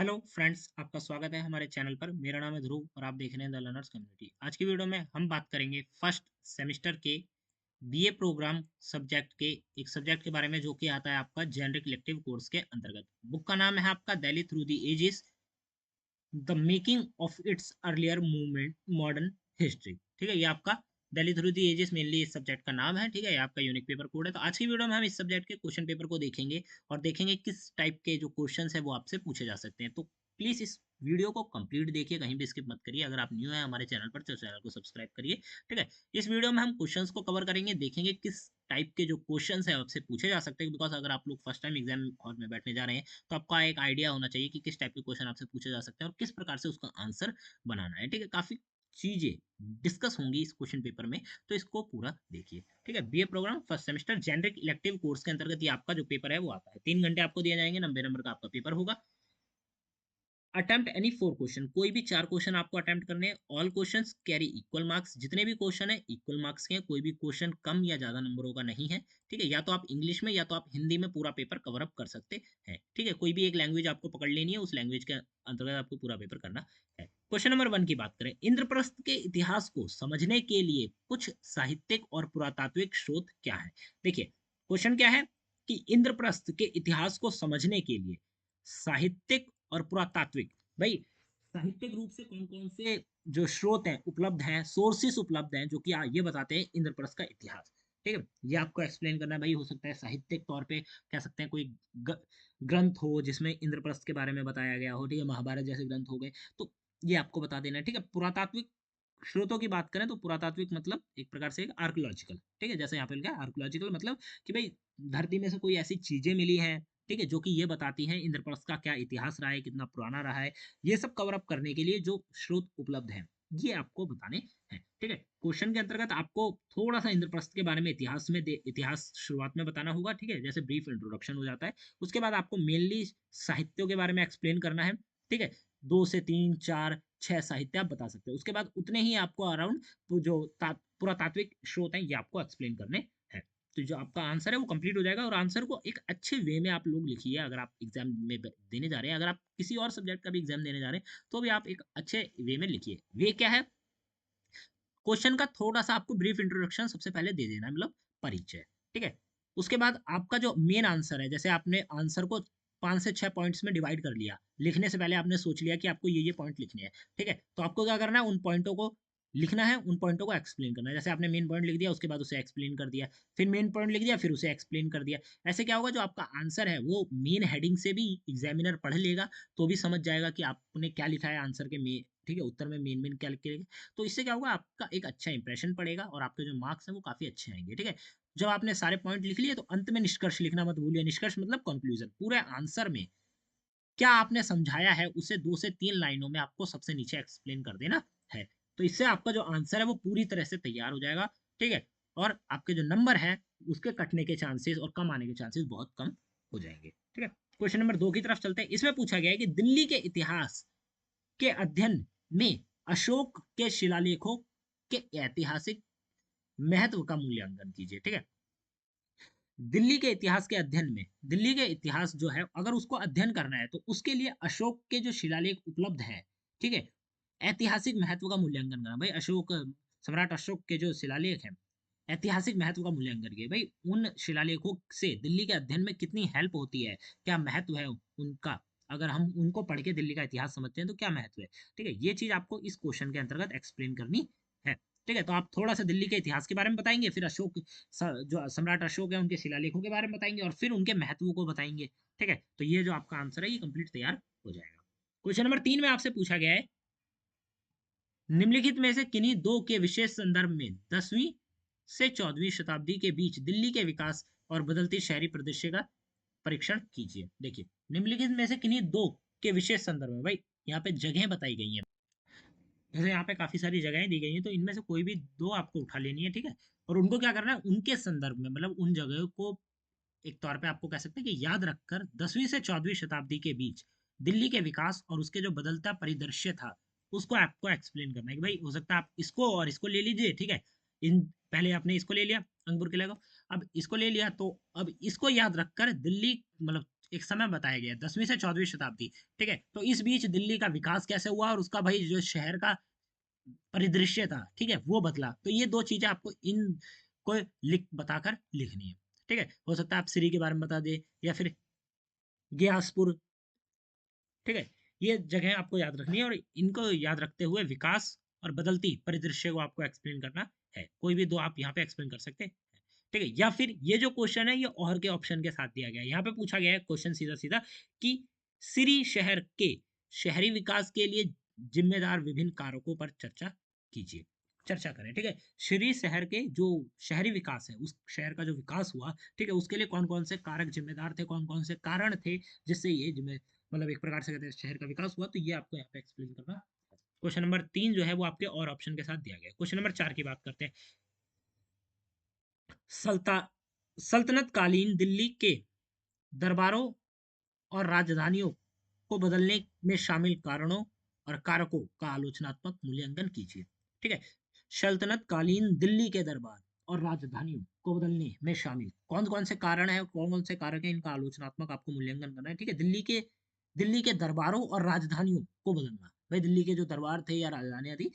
Hello friends, आपका स्वागत है हमारे चैनल पर। मेरा नाम है ध्रुव और आप देख रहे हैं द लर्नर्स कम्युनिटी। आज की वीडियो में हम बात करेंगे फर्स्ट सेमेस्टर के बीए प्रोग्राम सब्जेक्ट के एक सब्जेक्ट के बारे में, जो कि आता है आपका जेनरिक इलेक्टिव कोर्स के अंतर्गत। बुक का नाम है आपका Delhi through the ages, the making of its earlier movement modern history. ठीक है, ये आपका Delhi through the ages mainly इस सब्जेक्ट का नाम है। ठीक है, ये आपका यूनिक पेपर कोड है। तो आज की वीडियो में हम इस सब्जेक्ट के क्वेश्चन पेपर को देखेंगे और देखेंगे किस टाइप के जो क्वेश्चन है वो आपसे पूछे जा सकते हैं। तो प्लीज इस वीडियो को कंप्लीट देखिए, कहीं भी स्किप मत करिए। अगर आप न्यू है हमारे चैनल पर तो चैनल को सब्सक्राइब करिए। ठीक है, इस वीडियो में हम क्वेश्चंस को कवर करेंगे, देखेंगे किस टाइप के जो क्वेश्चंस है आपसे पूछे जा सकते हैं। बिकॉज अगर आप लोग फर्स्ट टाइम एग्जाम हॉल में बैठने जा रहे हैं तो आपका एक आइडिया होना चाहिए कि किस टाइप के क्वेश्चन आपसे पूछे जा सकते हैं और किस प्रकार से उसका आंसर बनाना है। ठीक है, काफी चीजें डिस्कस होंगी इस क्वेश्चन पेपर में, तो इसको पूरा देखिए। ठीक है, BA programme first semester generic elective course के अंतर्गत ये आपका जो पेपर है वो आता है। 3 घंटे आपको दिए जाएंगे, 90 नंबर का आपका पेपर होगा। अटेम्प्ट एनी 4 क्वेश्चन, कोई भी 4 क्वेश्चन आपको अटेम्प्ट करने हैं। All questions carry equal marks, जितने भी क्वेश्चन है इक्वल मार्क्स के हैं, कोई भी क्वेश्चन कम या ज्यादा नंबरों का नहीं है। ठीक है, या तो आप इंग्लिश में या तो आप हिंदी में पूरा पेपर कवर अप कर सकते हैं। ठीक है, कोई भी एक लैंग्वेज आपको पकड़ लेनी है, उस लैंग्वेज के अंतर्गत आपको पूरा पेपर करना है। क्वेश्चन नंबर 1 की बात करें, इंद्रप्रस्थ के इतिहास को समझने के लिए कुछ साहित्यिक और पुरातात्विक स्रोत क्या है। देखिए, क्वेश्चन क्या है कि इंद्रप्रस्थ के इतिहास को समझने के लिए साहित्यिक और पुरातात्विक, भाई साहित्यिक रूप से कौन कौन से जो स्रोत हैं उपलब्ध हैं, सोर्सेस उपलब्ध हैं, जो कि ये बताते हैं इंद्रप्रस्थ का इतिहास। ठीक है, ये आपको एक्सप्लेन करना है। भाई हो सकता है साहित्यिक तौर पे कह सकते हैं कोई ग्रंथ हो जिसमें इंद्रप्रस्थ के बारे में बताया गया हो। ठीक है, महाभारत जैसे ग्रंथ हो गए, तो ये आपको बता देना है। ठीक है, पुरातात्विक स्रोतों की बात करें तो पुरातात्विक मतलब एक प्रकार से एक आर्कोलॉजिकल। ठीक है, जैसे यहाँ पे लिखा है आर्कोलॉजिकल, मतलब कि भाई धरती में से कोई ऐसी चीजें मिली हैं, ठीक है, जो कि ये बताती हैं इंद्रप्रस्थ का क्या इतिहास रहा है, कितना पुराना रहा है। ये सब कवर अप करने के लिए जो स्रोत उपलब्ध हैं ये आपको बताने हैं। ठीक है, क्वेश्चन के अंतर्गत आपको थोड़ा सा इंद्रप्रस्थ के बारे में इतिहास शुरुआत में बताना होगा। ठीक है, जैसे ब्रीफ इंट्रोडक्शन हो जाता है। उसके बाद आपको मेनली साहित्यों के बारे में एक्सप्लेन करना है। ठीक है, 2 से 3 4 6 साहित्य आप बता सकते हो। उसके बाद उतने ही आपको अराउंड जो पुरातात्विक स्रोत हैं ये आपको एक्सप्लेन करने हैं। तो जो आपका आंसर है वो कंप्लीट हो जाएगा। और आंसर को एक अच्छे वे में आप लोग लिखिए। अगर आप एग्जाम में देने जा रहे हैं, अगर आप किसी और सब्जेक्ट का भी एग्जाम देने जा रहे हैं, तो भी आप एक अच्छे वे में लिखिए। वे क्या है, क्वेश्चन का थोड़ा सा आपको ब्रीफ इंट्रोडक्शन सबसे पहले दे देना है, मतलब परिचय। ठीक है, उसके बाद आपका जो मेन आंसर है, जैसे आपने आंसर को 5 से 6 पॉइंट्स में डिवाइड कर लिया, लिखने से पहले आपने सोच लिया कि आपको ये पॉइंट लिखने हैं। ठीक है, तो आपको क्या करना है, उन पॉइंटों को लिखना है, उन पॉइंटों को एक्सप्लेन करना है। जैसे आपने मेन पॉइंट लिख दिया, उसके बाद उसे एक्सप्लेन कर दिया, फिर मेन पॉइंट लिख दिया, फिर उसे एक्सप्लेन कर दिया। ऐसे क्या होगा, जो आपका आंसर है वो मेन हेडिंग से भी एग्जामिनर पढ़ लेगा तो भी समझ जाएगा कि आपने क्या लिखा है आंसर के में। ठीक है, उत्तर में मेन मेन क्या लिख के। तो इससे क्या होगा, आपका एक अच्छा इंप्रेशन पड़ेगा और आपके जो मार्क्स हैं वो काफी अच्छे आएंगे। ठीक है, जब आपने सारे पॉइंट लिख लिए तो अंत में निष्कर्ष लिखना मत भूलिए। निष्कर्ष मतलब कंक्लूजन, पूरे आंसर में क्या आपने समझाया है उसे 2 से 3 लाइनों में आपको सबसे नीचे एक्सप्लेन कर देना है। तो इससे आपका जो आंसर है वो पूरी तरह से तैयार हो जाएगा। ठीक है, और आपके जो नंबर है उसके कटने के चांसेस और कम आने के चांसेस बहुत कम हो जाएंगे। ठीक है, क्वेश्चन नंबर 2 की तरफ चलते हैं। इसमें पूछा गया है कि दिल्ली के इतिहास के अध्ययन में अशोक के शिलालेखों के ऐतिहासिक महत्व का मूल्यांकन कीजिए। ठीक है, दिल्ली के इतिहास के अध्ययन में, दिल्ली के इतिहास जो है अगर उसको अध्ययन करना है तो उसके लिए अशोक के जो शिलालेख उपलब्ध है, ठीक है, ऐतिहासिक महत्व का मूल्यांकन करना। भाई अशोक, सम्राट अशोक के जो शिलालेख हैं ऐतिहासिक महत्व का मूल्यांकन करिए। भाई उन शिलालेखों से दिल्ली के अध्ययन में कितनी हेल्प होती है, क्या महत्व है उनका, अगर हम उनको पढ़ के दिल्ली का इतिहास समझते हैं तो क्या महत्व है। ठीक है, ये चीज आपको इस क्वेश्चन के अंतर्गत एक्सप्लेन करनी है। ठीक है, तो आप थोड़ा सा दिल्ली के इतिहास के बारे में बताएंगे, फिर अशोक जो सम्राट अशोक है उनके शिलालेखों के बारे में बताएंगे और फिर उनके महत्व को बताएंगे। ठीक है, तो ये जो आपका आंसर है ये कंप्लीट तैयार हो जाएगा। क्वेश्चन नंबर 3 में आपसे पूछा गया है, निम्नलिखित में से किन्हीं दो के विशेष संदर्भ में 10वीं से 14वीं शताब्दी के बीच दिल्ली के विकास और बदलते शहरी परिदृश्य का परीक्षण कीजिए। देखिए, निम्नलिखित में से किन्हीं दो के विशेष संदर्भ में, भाई यहाँ पे जगह बताई गई हैं। जैसे यहाँ पे काफी सारी जगहें दी गई हैं, तो इनमें से कोई भी दो आपको उठा लेनी है। ठीक है, और उनको क्या करना है, उनके संदर्भ में, मतलब उन जगहों को एक तौर पे आपको कह सकते हैं कि याद रखकर 10वीं से 14वीं शताब्दी के बीच दिल्ली के विकास और उसके जो बदलता परिदृश्य था उसको आपको एक्सप्लेन करना है। कि भाई हो सकता है आप इसको और इसको ले लीजिए। ठीक है, इन पहले आपने इसको ले लिया अंगपुर किले को, अब इसको ले लिया, तो अब इसको याद रखकर दिल्ली, मतलब एक समय बताया गया है, 10वीं से 14वीं शताब्दी। ठीक है, तो इस बीच दिल्ली का विकास कैसे हुआ और उसका भाई जो शहर का परिदृश्य था, ठीक है, वो बदला। तो ये दो चीजें आपको इन को लिख बताकर लिखनी है। ठीक है, हो सकता है आप श्री के बारे में बता दे या फिर ग्यासपुर। ठीक है, ये जगह आपको याद रखनी है और इनको याद रखते हुए विकास और बदलती परिदृश्य को आपको एक्सप्लेन करना है। कोई भी दो आप यहाँ पे एक्सप्लेन कर सकते हैं। ठीक है, या फिर ये जो क्वेश्चन है ये और के ऑप्शन के साथ दिया गया है। यहाँ पे पूछा गया है क्वेश्चन सीधा सीधा कि सिरी शहर के शहरी विकास के लिए जिम्मेदार विभिन्न कारकों पर चर्चा कीजिए, चर्चा करें। ठीक है, श्री शहर के जो शहरी विकास है, उस शहर का जो विकास हुआ, ठीक है, उसके लिए कौन कौन से कारक जिम्मेदार थे, कौन कौन से कारण थे जिससे ये मतलब एक प्रकार से कहते हैं शहर का विकास हुआ। तो ये आपको यहाँ पे एक्सप्लेन करना। क्वेश्चन नंबर 3 जो है वो आपके और ऑप्शन के साथ दिया गया है। क्वेश्चन नंबर 4 की बात करते हैं। सल्ता सल्तनत कालीन दिल्ली के दरबारों और राजधानियों को बदलने में शामिल कारणों और कारकों का आलोचनात्मक मूल्यांकन कीजिए। ठीक है, सल्तनत कालीन दिल्ली के दरबार और राजधानियों को बदलने में शामिल कौन कौन से कारण है, कौन कौन से कारक है, इनका आलोचनात्मक आपको मूल्यांकन करना है। ठीक है, दिल्ली के दरबारों और राजधानियों को बदलना, भाई दिल्ली के जो दरबार थे या राजधानियां थी,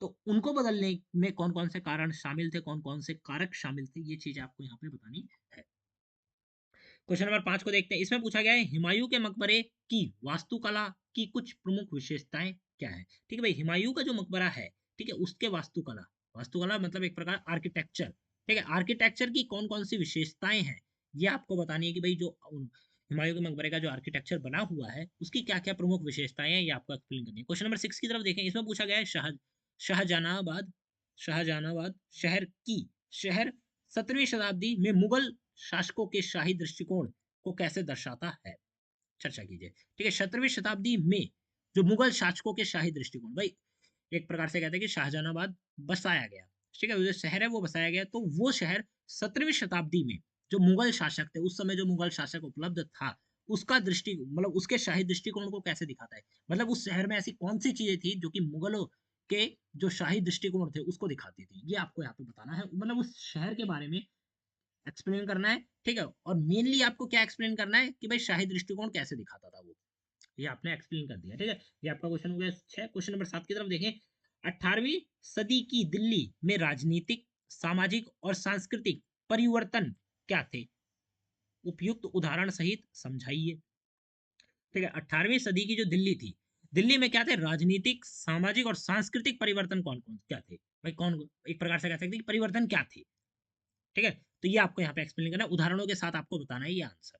तो उनको बदलने में कौन कौन से कारण शामिल थे, कौन कौन से कारक शामिल थे, ये चीज आपको यहाँ पे बतानी है। क्वेश्चन नंबर 5 को देखते हैं। इसमें पूछा गया है हुमायूं के मकबरे की वास्तुकला की कुछ प्रमुख विशेषताएं क्या है। ठीक है भाई, हुमायूं का जो मकबरा है, ठीक है, उसके वास्तुकला, वास्तुकला मतलब एक प्रकार आर्किटेक्चर। ठीक है, आर्किटेक्चर की कौन कौन सी विशेषताएं हैं ये आपको बतानी है कि भाई जो हुमायूं के मकबरे का जो आर्किटेक्चर बना हुआ है उसकी क्या क्या प्रमुख विशेषताएं हैं, ये आपको एक्सप्लेन करनी है। क्वेश्चन नंबर 6 की तरफ देखें। इसमें पूछा गया है शाहजहानाबाद शाहजहानाबाद शहर 17वीं शताब्दी में मुगल शासकों के शाही दृष्टिकोण को कैसे दर्शाता है, चर्चा कीजिए। ठीक है, 17वीं शताब्दी में जो मुगल शासकों के शाही दृष्टिकोण, भाई एक प्रकार से कहते हैं कि शाहजहानाबाद बसाया गया, ठीक है, जो शहर है वो बसाया गया, तो वो शहर 17वीं शताब्दी में जो मुगल शासक थे, उस समय जो मुगल शासक उपलब्ध था, उसका दृष्टि मतलब उसके शाही दृष्टिकोण को कैसे दिखाता है। मतलब उस शहर में ऐसी कौन सी चीजें थी जो कि मुगलों के जो शाही दृष्टिकोण थे उसको दिखाती थी, ये आपको यहाँ पे बताना है। मतलब उस शहर के बारे में एक्सप्लेन करना है। ठीक है, और मेनली आपको क्या एक्सप्लेन करना है कि भाई शाही दृष्टिकोण कैसे दिखाता था वो, ये आपने एक्सप्लेन कर दिया। ठीक है, ये आपका क्वेश्चन हो गया 6। क्वेश्चन नंबर 7 की तरफ देखें। 18वीं सदी की दिल्ली में राजनीतिक, सामाजिक और सांस्कृतिक परिवर्तन क्या थे, उपयुक्त उदाहरण सहित समझाइए। ठीक है, 18वीं सदी की जो दिल्ली थी, दिल्ली में क्या थे, राजनीतिक, सामाजिक और सांस्कृतिक परिवर्तन कौन कौन क्या थे, भाई कौन, एक प्रकार से कह सकते हैं कि परिवर्तन क्या थे। ठीक है, तो ये आपको यहाँ पे एक्सप्लेन करना है, उदाहरणों के साथ आपको बताना है ये आंसर।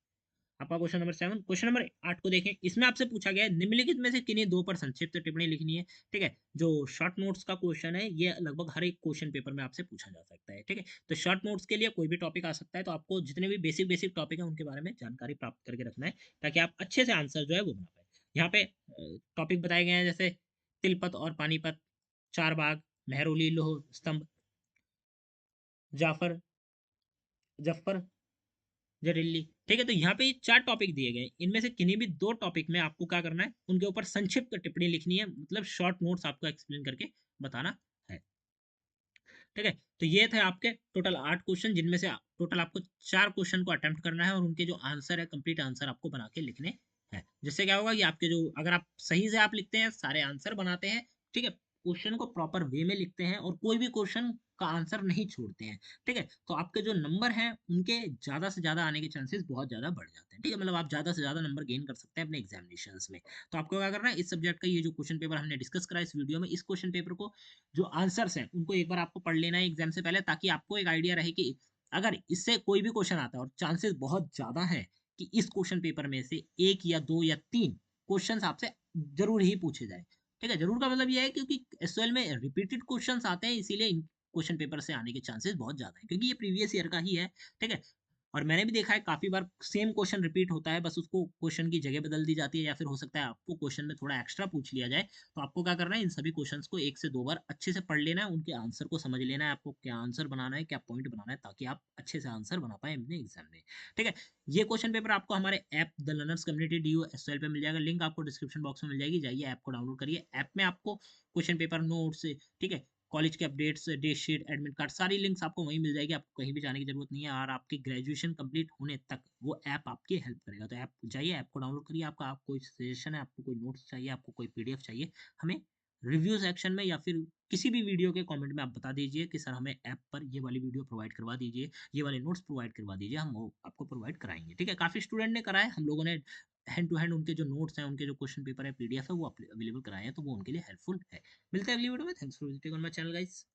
आपका क्वेश्चन नंबर 7। क्वेश्चन नंबर 8 को देखें। इसमें आपसे पूछा गया है निम्नलिखित में से किन्हीं दो पर संक्षिप्त टिप्पणी लिखनी है। ठीक है, जो शॉर्ट नोट्स का क्वेश्चन है ये लगभग हर एक क्वेश्चन पेपर में आपसे पूछा जा सकता है। ठीक है, तो शॉर्ट नोट्स के लिए कोई भी टॉपिक आ सकता है, तो आपको जितने भी बेसिक बेसिक टॉपिक है उनके बारे में जानकारी प्राप्त करके रखना है ताकि आप अच्छे से आंसर जो है वो बना पाए। यहाँ पे टॉपिक बताए गए हैं जैसे तिलपत और पानीपत, चार बाग, मेहरौली लोह स्तंभ, जाफर जफर जरीली। ठीक है, तो यहाँ पे चार टॉपिक दिए गए, इनमें से किन्हीं भी दो टॉपिक में आपको क्या करना है, उनके ऊपर संक्षिप्त टिप्पणी लिखनी है, मतलब शॉर्ट नोट्स आपको एक्सप्लेन करके बताना है। ठीक है, तो ये थे आपके टोटल 8 क्वेश्चन, जिनमें से टोटल आपको 4 क्वेश्चन को अटेम्प्ट करना है और उनके जो आंसर है कंप्लीट आंसर आपको बना के लिखने हैं। जिससे क्या होगा कि आपके जो, अगर आप सही से आप लिखते हैं, सारे आंसर बनाते हैं, ठीक है, क्वेश्चन को प्रॉपर वे में लिखते हैं और कोई भी क्वेश्चन का आंसर नहीं छोड़ते हैं, ठीक है, तो आपके जो नंबर हैं उनके ज्यादा से ज्यादा आने के चांसेस बहुत ज्यादा बढ़ जाते हैं। ठीक है, मतलब आप ज्यादा से ज्यादा नंबर गेन कर सकते हैं अपने एग्जामिनेशंस में। तो आपको क्या करना है, इस सब्जेक्ट का ये जो क्वेश्चन पेपर हमने डिस्कस करा इस वीडियो में, इस क्वेश्चन पेपर को जो आंसर्स हैं उनको एक बार आपको पढ़ लेना है एग्जाम से पहले, ताकि आपको एक आइडिया रहे कि अगर इससे कोई भी क्वेश्चन आता है, और चांसेस बहुत ज्यादा है कि इस क्वेश्चन पेपर में से एक या दो या तीन क्वेश्चंस आपसे जरूर ही पूछे जाए। ठीक है, जरूर का मतलब यह है क्योंकि एसएल में रिपीटेड क्वेश्चंस आते हैं, इसीलिए क्वेश्चन पेपर से आने के चांसेस बहुत ज्यादा है, क्योंकि ये प्रीवियस ईयर का ही है। ठीक है, और मैंने भी देखा है काफी बार सेम क्वेश्चन रिपीट होता है, बस उसको क्वेश्चन की जगह बदल दी जाती है, या फिर हो सकता है आपको क्वेश्चन में थोड़ा एक्स्ट्रा पूछ लिया जाए। तो आपको क्या करना है, इन सभी क्वेश्चंस को एक से दो बार अच्छे से पढ़ लेना है, उनके आंसर को समझ लेना है, आपको क्या आंसर बनाना है, क्या पॉइंट बनाना है, ताकि आप अच्छे से आंसर बना पाए अपने एग्जाम में। ठीक है, ये क्वेश्चन पेपर आपको हमारे app the learners community DU SL पे मिल जाएगा, लिंक आपको डिस्क्रिप्शन बॉक्स में मिल जाएगी, जाइए ऐप को डाउनलोड करिए। ऐप में आपको क्वेश्चन पेपर नोट्स, ठीक है, कॉलेज के updates, date sheet, admit card, सारी लिंक्स आपको वहीं मिल जाएगी, आपको कहीं भी जाने की जरूरत नहीं है। और आपकी ग्रेजुएशन कंप्लीट होने तक वो ऐप आपकी हेल्प करेगा। तो ऐप जाइए, ऐप को डाउनलोड करिए। आपका आप कोई सजेशन है, आपको कोई नोट्स चाहिए, आपको कोई पीडीएफ चाहिए, हमें रिव्यू सेक्शन में या फिर किसी भी वीडियो के कमेंट में आप बता दीजिए कि सर हमें ऐप पर ये वाली वीडियो प्रोवाइड करवा दीजिए, ये वाले नोट्स प्रोवाइड करवा दीजिए, हम वो आपको प्रोवाइड कराएंगे। ठीक है, काफ़ी स्टूडेंट ने कराए, हम लोगों ने हैंड टू हैंड उनके जो नोट्स हैं, उनके जो क्वेश्चन पेपर है, पीडीएफ है, वो अवेलेबल कराए हैं, तो वो उनके लिए हेल्पफुल है। मिलते हैं अगली वीडियो में। Thanks for visiting on my channel guys.